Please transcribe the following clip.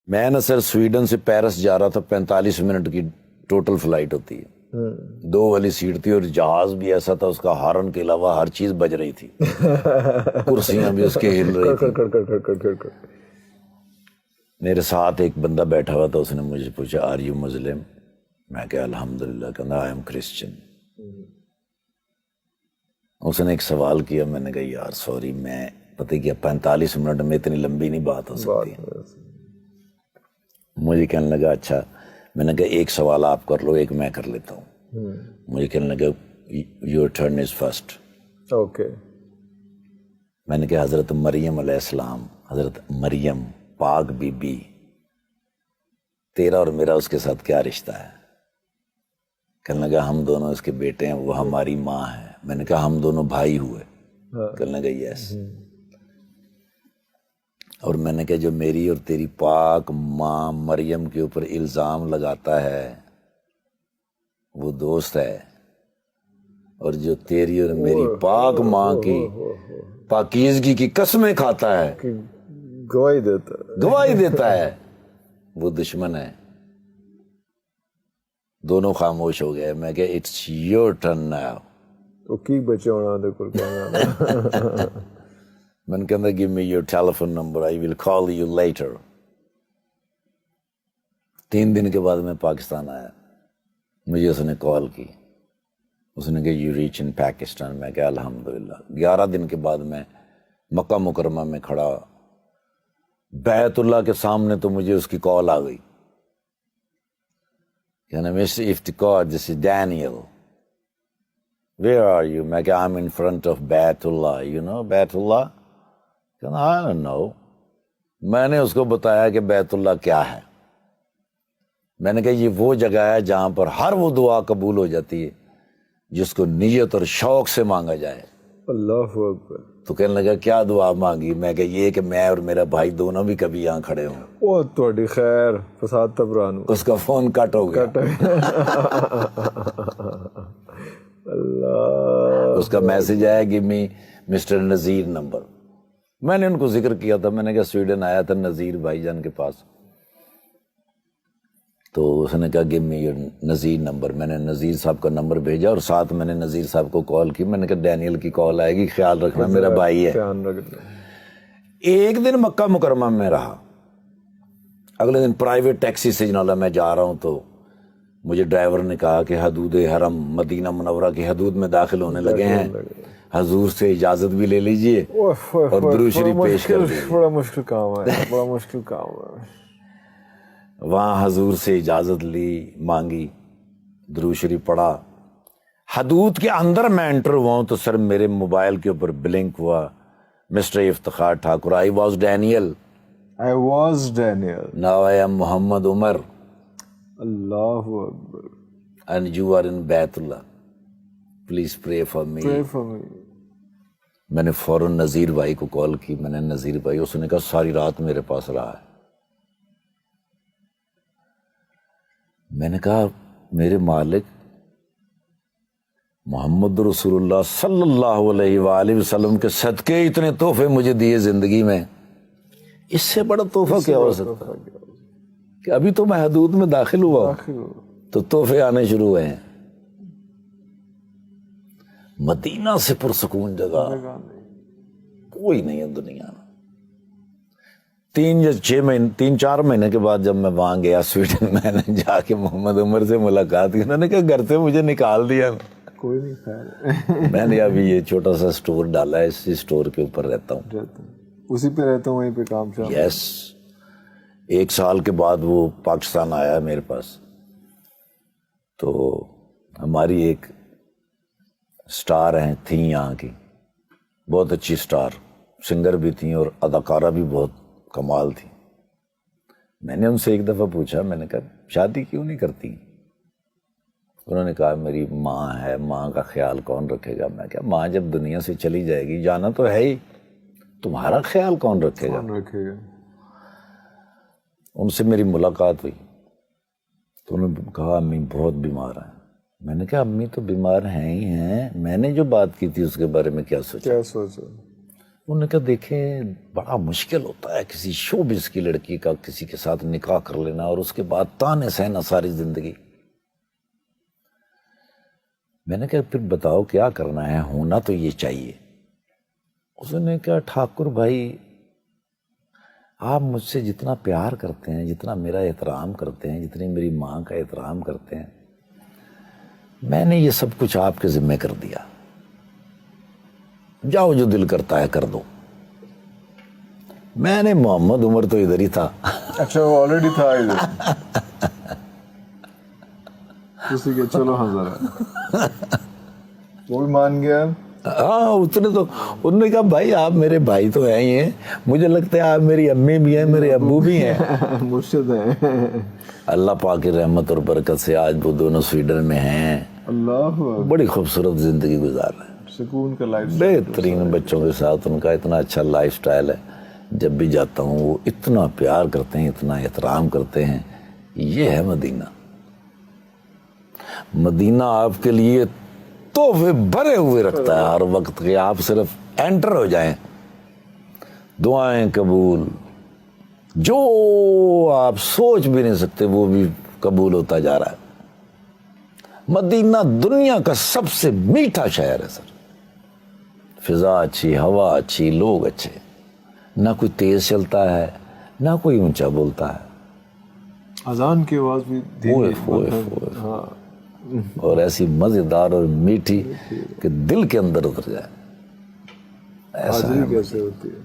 میں نا سر سویڈن سے پیرس جا رہا تھا، 45 منٹ کی ٹوٹل فلائٹ ہوتی ہے، 2 والی سیٹ تھی، اور جہاز بھی ایسا تھا اس کا ہارن کے علاوہ ہر چیز بج رہی تھی، کرسیاں بھی اس کے ہل رہی تھی۔ میرے ساتھ ایک بندہ بیٹھا ہوا تھا، اس نے مجھے پوچھا آر یو مسلم؟ میں کہا الحمدللہ، کہنا آئی ایم کرسچن۔ اس نے ایک سوال کیا، میں نے کہا یار سوری، میں پتہ کیا 45 منٹ میں اتنی لمبی نہیں بات ہو سکتی۔ مجھے کہنے لگا اچھا، میں نے کہا ایک سوال آپ کر لو، ایک میں کر لیتا ہوں۔ مجھے کہنے لگا your turn is first. Okay. میں نے کہا حضرت مریم علیہ السلام، حضرت مریم پاک بی بی، تیرا اور میرا اس کے ساتھ کیا رشتہ ہے؟ کہنے لگا ہم دونوں اس کے بیٹے ہیں، وہ ہماری ماں ہے۔ میں نے کہا ہم دونوں بھائی ہوئے؟ کہنے لگا یس۔ اور میں نے کہا جو میری اور تیری پاک ماں مریم کے اوپر الزام لگاتا ہے وہ دوست ہے، اور جو تیری اور میری پاک ماں کی پاکیزگی کی قسمیں کھاتا ہے، گواہی دیتا ہے، وہ دشمن ہے۔ دونوں خاموش ہو گئے۔ میں کہ اٹس یور ٹرن ناؤ۔ تو کی بچے ہونا دے کول کہنا میں نے کہا give me your telephone number, I will call you later. 3 دن کے بعد میں پاکستان آیا، مجھے اس نے کال کی، اس نے کہا یو ریچ ان پاکستان۔ میں کہا الحمدللہ۔ 11 دن کے بعد میں مکہ مکرمہ میں کھڑا، بیت اللہ کے سامنے، تو مجھے اس کی کال آ گئی، کہنا mister Iftikhar this is Daniel, where are you? میں کہا I am in front of بیت اللہ، یو نو بیت اللہ؟ کہنا آئی ڈونٹ نو۔ میں نے اس کو بتایا کہ بیت اللہ کیا ہے۔ میں نے کہا یہ وہ جگہ ہے جہاں پر ہر وہ دعا قبول ہو جاتی ہے جس کو نیت اور شوق سے مانگا جائے۔ اللہ اکبر۔ تو کہنے لگا کیا دعا مانگی؟ میں کہ یہ کہ میں اور میرا بھائی دونوں بھی کبھی یہاں کھڑے ہوں۔ او تہاڈی خیر، فساد تبران۔ اس کا فون کٹ ہو گیا، اللہ۔ اس کا میسج آیا کہ می مسٹر نذیر نمبر۔ میں نے ان کو ذکر کیا تھا، میں نے کہا سویڈن آیا تھا نذیر بھائی جان کے پاس، تو اس نے کہا give me your Nazir number. میں نے نذیر صاحب کا نمبر بھیجا، اور ساتھ میں نے نذیر صاحب کو کال کی۔ میں نے کہا ڈینیل کی کال آئے گی، خیال رکھنا، میرا بھائی ہے۔ ایک دن مکہ مکرمہ میں رہا، اگلے دن پرائیویٹ ٹیکسی سے جناب میں جا رہا ہوں، تو مجھے ڈرائیور نے کہا کہ حدود حرم مدینہ منورہ کی حدود میں داخل ہونے لگے ہیں، حضور سے اجازت بھی لے لیجئے اور درود شریف پیش کر دیجئے۔ بڑا مشکل کام ہے، بڑا مشکل کام ہے۔ وہاں حضور سے اجازت لی، مانگی، درود شریف پڑھا۔ حدود کے اندر میں انٹر ہوا ہوں تو سر میرے موبائل کے اوپر بلنک ہوا، mister Iftikhar Thakur, I was Daniel, I was Daniel۔ now I am Muhammad Umar اللہ اکبر۔ and you are in بیت اللہ، please pray for me۔ Pray for me۔ میں نے فوراً نذیر بھائی کو کال کی، میں نے نذیر بھائی، اس نے کہا ساری رات میرے پاس رہا ہے۔ میں نے کہا میرے مالک محمد رسول اللہ صلی اللہ علیہ وآلہ وسلم کے صدقے اتنے تحفے مجھے دیے زندگی میں، اس سے بڑا تحفہ کیا ہو سکتا ہے کہ ابھی تو میں حدود میں داخل ہوا تو تحفے آنے شروع ہوئے ہیں۔ مدینہ سے پرسکون جگہ کوئی نہیں ہے دنیا میں۔ 3-4 مہینے کے بعد جب میں وہاں گیا سویڈن، میں نے جا کے محمد عمر سے ملاقات کی، انہوں نے کہا گھر سے مجھے نکال دیا۔ کوئی نہیں خیر۔ میں نے ابھی یہ چھوٹا سا سٹور ڈالا ہے، اسی سٹور کے اوپر رہتا ہوں، اسی پہ رہتا ہوں، وہیں پہ کام شام۔ یس۔ 1 سال کے بعد وہ پاکستان آیا میرے پاس، تو ہماری ایک سٹار تھیں یہاں کی، بہت اچھی سٹار، سنگر بھی تھیں اور اداکارہ بھی بہت کمال تھی۔ میں نے ان سے ایک دفعہ پوچھا، میں نے کہا شادی کیوں نہیں کرتی؟ انہوں نے کہا میری ماں ہے، ماں کا خیال کون رکھے گا؟ میں کہا ماں جب دنیا سے چلی جائے گی، جانا تو ہے ہی، تمہارا خیال کون رکھے گا؟ ان سے میری ملاقات ہوئی تو انہوں نے کہا امی بہت بیمار ہیں۔ میں نے کہا امی تو بیمار ہیں ہی ہیں، میں نے جو بات کی تھی اس کے بارے میں کیا سوچا؟ انہوں نے کہا دیکھیں بڑا مشکل ہوتا ہے کسی شوبز کی لڑکی کا کسی کے ساتھ نکاح کر لینا اور اس کے بعد تانے سہنا ساری زندگی. میں نے کہا پھر بتاؤ کیا کرنا ہے, ہونا تو یہ چاہیے. اس نے کہا ٹھاکر بھائی آپ مجھ سے جتنا پیار کرتے ہیں, جتنا میرا احترام کرتے ہیں, جتنی میری ماں کا احترام کرتے ہیں, میں نے یہ سب کچھ آپ کے ذمہ کر دیا, جاؤ جو دل کرتا ہے کر دو. میں نے محمد عمر تو ادھر ہی تھا. اچھا وہ آلریڈی تھا ادھر. اسی کے چلو ہاں ذرا وہ بھی مان گیا. ہاں اس نے تو انہوں نے کہا بھائی آپ میرے بھائی تو ہیں ہی ہیں, مجھے لگتا ہے آپ میری امی بھی ہیں میرے ابو بھی ہیں. مرشد ہیں. اللہ پاک کی رحمت اور برکت سے آج وہ دونوں سویڈن میں ہیں. اللہ بڑی خوبصورت زندگی گزار رہے ہیں, سکون کا لائف, بہترین بچوں کے ساتھ. ان کا اتنا اچھا لائف سٹائل ہے, جب بھی جاتا ہوں وہ اتنا پیار کرتے ہیں, اتنا احترام کرتے ہیں. یہ ہے مدینہ. مدینہ آپ کے لیے تحفے بھرے ہوئے رکھتا ہے ہر وقت کہ آپ صرف انٹر ہو جائیں, دعائیں قبول, جو آپ سوچ بھی نہیں سکتے وہ بھی قبول ہوتا جا رہا ہے. مدینہ دنیا کا سب سے میٹھا شہر ہے سر. فضا اچھی, ہوا اچھی, لوگ اچھے, نہ کوئی تیز چلتا ہے نہ کوئی اونچا بولتا ہے. اذان کی آواز بھی اوئے اوئے اوئے, اور ایسی مزیدار اور میٹھی کہ دل کے اندر اتر جائے. ایسا حاضری کیسے ہوتی ہے.